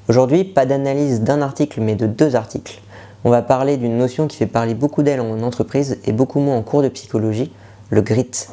Aujourd'hui, pas d'analyse d'un article mais de 2 articles. On va parler d'une notion qui fait parler beaucoup d'elle en entreprise et beaucoup moins en cours de psychologie, le grit.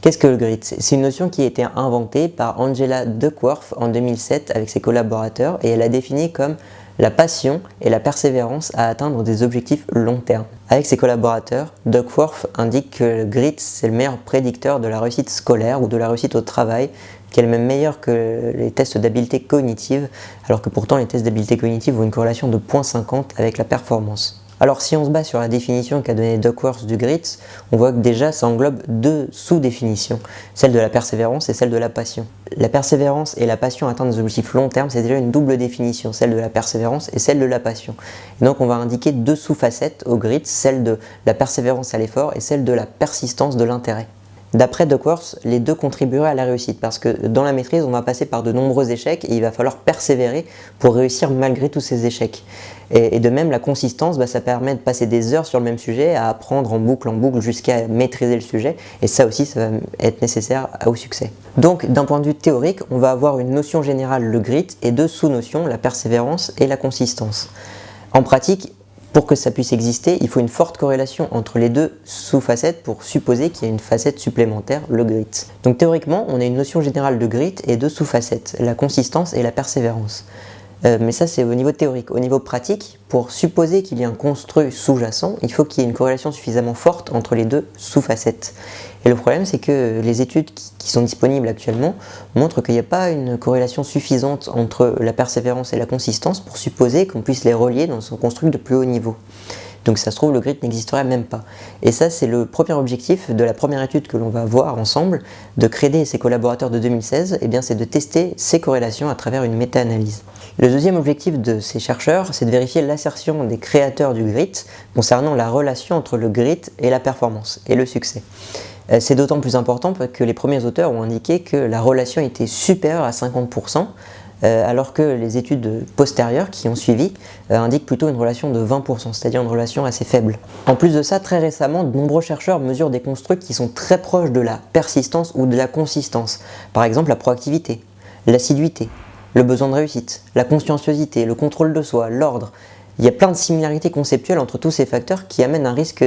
Qu'est-ce que le grit? C'est une notion qui a été inventée par Angela Duckworth en 2007 avec ses collaborateurs et elle a défini comme la passion et la persévérance à atteindre des objectifs long terme. Avec ses collaborateurs, Duckworth indique que le grit c'est le meilleur prédicteur de la réussite scolaire ou de la réussite au travail, qu'elle est même meilleure que les tests d'habileté cognitive, alors que pourtant les tests d'habileté cognitive ont une corrélation de 0,50 avec la performance. Alors si on se base sur la définition qu'a donnée Duckworth du grit, on voit que déjà ça englobe 2 sous-définitions, celle de la persévérance et celle de la passion. La persévérance et la passion à atteindre des objectifs long terme, c'est déjà une double définition, celle de la persévérance et celle de la passion. Et donc on va indiquer 2 sous-facettes au grit, celle de la persévérance à l'effort et celle de la persistance de l'intérêt. D'après Duckworth, les 2 contribueraient à la réussite parce que dans la maîtrise, on va passer par de nombreux échecs et il va falloir persévérer pour réussir malgré tous ces échecs. Et de même, la consistance, ça permet de passer des heures sur le même sujet, à apprendre en boucle jusqu'à maîtriser le sujet et ça aussi, ça va être nécessaire au succès. Donc, d'un point de vue théorique, on va avoir une notion générale, le grit, et 2 sous-notions, la persévérance et la consistance. En pratique, pour que ça puisse exister, il faut une forte corrélation entre les 2 sous-facettes pour supposer qu'il y a une facette supplémentaire, le grit. Donc théoriquement, on a une notion générale de grit et 2 sous-facettes, la consistance et la persévérance. Mais ça c'est au niveau théorique. Au niveau pratique, pour supposer qu'il y a un construit sous-jacent, il faut qu'il y ait une corrélation suffisamment forte entre les 2 sous-facettes. Et le problème c'est que les études qui sont disponibles actuellement montrent qu'il n'y a pas une corrélation suffisante entre la persévérance et la consistance pour supposer qu'on puisse les relier dans un construit de plus haut niveau. Donc ça se trouve, le grit n'existerait même pas. Et ça, c'est le premier objectif de la première étude que l'on va voir ensemble, de Crédé et ses collaborateurs de 2016, c'est de tester ces corrélations à travers une méta-analyse. Le deuxième objectif de ces chercheurs, c'est de vérifier l'assertion des créateurs du grit concernant la relation entre le grit et la performance et le succès. C'est d'autant plus important que les premiers auteurs ont indiqué que la relation était supérieure à 50%, alors que les études postérieures qui ont suivi indiquent plutôt une relation de 20%, c'est-à-dire une relation assez faible. En plus de ça, très récemment, de nombreux chercheurs mesurent des constructs qui sont très proches de la persistance ou de la consistance. Par exemple, la proactivité, l'assiduité, le besoin de réussite, la conscienciosité, le contrôle de soi, l'ordre. Il y a plein de similarités conceptuelles entre tous ces facteurs qui amènent un risque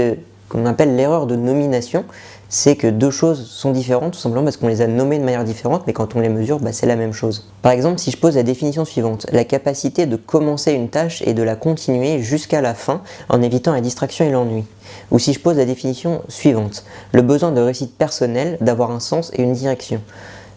qu'on appelle l'erreur de nomination. C'est que 2 choses sont différentes tout simplement parce qu'on les a nommées de manière différente, mais quand on les mesure, c'est la même chose. Par exemple, si je pose la définition suivante, la capacité de commencer une tâche et de la continuer jusqu'à la fin en évitant la distraction et l'ennui. Ou si je pose la définition suivante, le besoin de réussite personnelle, d'avoir un sens et une direction.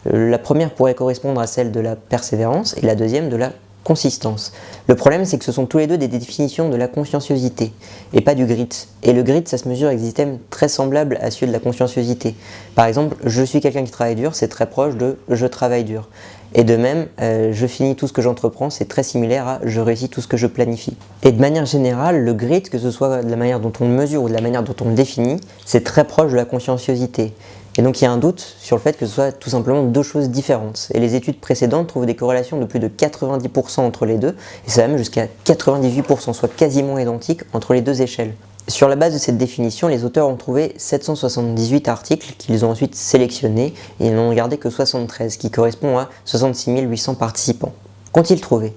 La première pourrait correspondre à celle de la persévérance et la deuxième de la consistance. Le problème, c'est que ce sont tous les 2 des définitions de la conscienciosité et pas du grit. Et le grit, ça se mesure avec des systèmes très semblables à celui de la conscienciosité. Par exemple, je suis quelqu'un qui travaille dur, c'est très proche de je travaille dur. Et de même, je finis tout ce que j'entreprends, c'est très similaire à je réussis tout ce que je planifie. Et de manière générale, le grit, que ce soit de la manière dont on le mesure ou de la manière dont on le définit, c'est très proche de la conscienciosité. Et donc il y a un doute sur le fait que ce soit tout simplement 2 choses différentes. Et les études précédentes trouvent des corrélations de plus de 90% entre les 2, et ça va même jusqu'à 98%, soit quasiment identique entre les 2 échelles. Sur la base de cette définition, les auteurs ont trouvé 778 articles qu'ils ont ensuite sélectionnés, et ils n'ont gardé que 73, qui correspond à 66 800 participants. Qu'ont-ils trouvé ?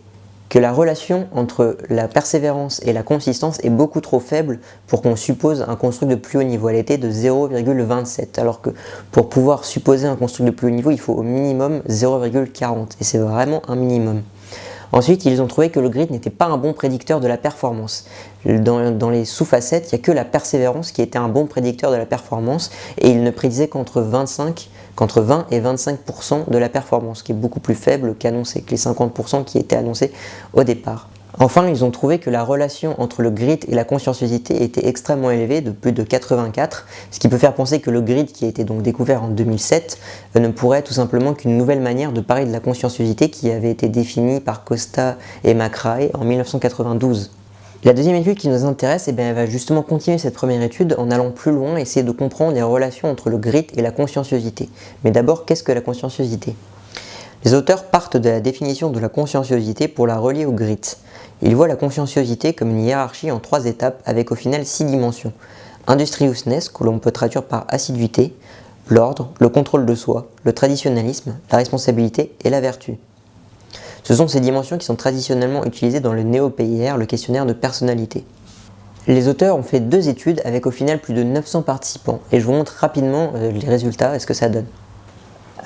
Que la relation entre la persévérance et la consistance est beaucoup trop faible pour qu'on suppose un construct de plus haut niveau. Elle était de 0,27, alors que pour pouvoir supposer un construct de plus haut niveau, il faut au minimum 0,40, et c'est vraiment un minimum. Ensuite, ils ont trouvé que le grit n'était pas un bon prédicteur de la performance. Dans les sous-facettes, il n'y a que la persévérance qui était un bon prédicteur de la performance, et il ne prédisait qu'entre 20 et 25% de la performance, qui est beaucoup plus faible qu'annoncé, que les 50% qui étaient annoncés au départ. Enfin, ils ont trouvé que la relation entre le grit et la conscienciosité était extrêmement élevée, de plus de 84, ce qui peut faire penser que le grit, qui a été donc découvert en 2007, ne pourrait être tout simplement qu'une nouvelle manière de parler de la conscienciosité qui avait été définie par Costa et McRae en 1992. La deuxième étude qui nous intéresse, elle va justement continuer cette première étude en allant plus loin et essayer de comprendre les relations entre le grit et la conscienciosité. Mais d'abord, qu'est-ce que la conscienciosité ? Les auteurs partent de la définition de la conscienciosité pour la relier au grit. Il voit la conscienciosité comme une hiérarchie en 3 étapes avec au final 6 dimensions. Industriousness, que l'on peut traduire par assiduité, l'ordre, le contrôle de soi, le traditionnalisme, la responsabilité et la vertu. Ce sont ces dimensions qui sont traditionnellement utilisées dans le néo-PIR, le questionnaire de personnalité. Les auteurs ont fait 2 études avec au final plus de 900 participants et je vous montre rapidement les résultats et ce que ça donne.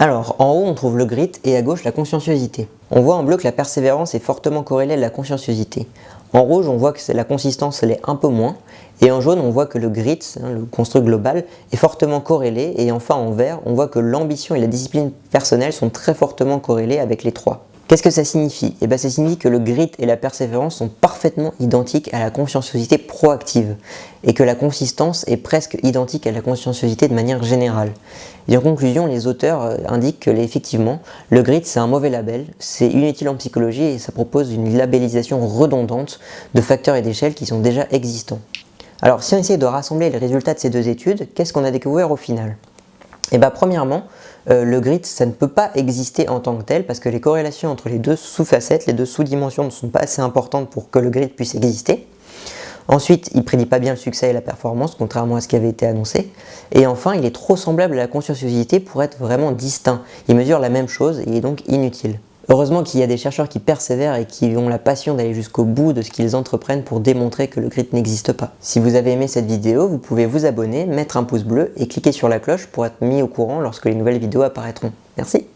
Alors, en haut on trouve le grit et à gauche la conscienciosité. On voit en bleu que la persévérance est fortement corrélée à la conscienciosité. En rouge on voit que la consistance elle est un peu moins, et en jaune on voit que le grit, le construit global, est fortement corrélé, et enfin en vert on voit que l'ambition et la discipline personnelle sont très fortement corrélées avec les 3. Qu'est-ce que ça signifie? Eh bien, ça signifie que le grit et la persévérance sont parfaitement identiques à la conscienciosité proactive et que la consistance est presque identique à la conscienciosité de manière générale. Et en conclusion, les auteurs indiquent que effectivement, le grit c'est un mauvais label, c'est inutile en psychologie et ça propose une labellisation redondante de facteurs et d'échelles qui sont déjà existants. Alors si on essaie de rassembler les résultats de ces 2 études, qu'est-ce qu'on a découvert au final? Et bien premièrement, le grit ça ne peut pas exister en tant que tel parce que les corrélations entre les 2 sous-facettes, les 2 sous-dimensions ne sont pas assez importantes pour que le grit puisse exister. Ensuite, il ne prédit pas bien le succès et la performance, contrairement à ce qui avait été annoncé. Et enfin, il est trop semblable à la conscienciosité pour être vraiment distinct. Il mesure la même chose et est donc inutile. Heureusement qu'il y a des chercheurs qui persévèrent et qui ont la passion d'aller jusqu'au bout de ce qu'ils entreprennent pour démontrer que le grit n'existe pas. Si vous avez aimé cette vidéo, vous pouvez vous abonner, mettre un pouce bleu et cliquer sur la cloche pour être mis au courant lorsque les nouvelles vidéos apparaîtront. Merci!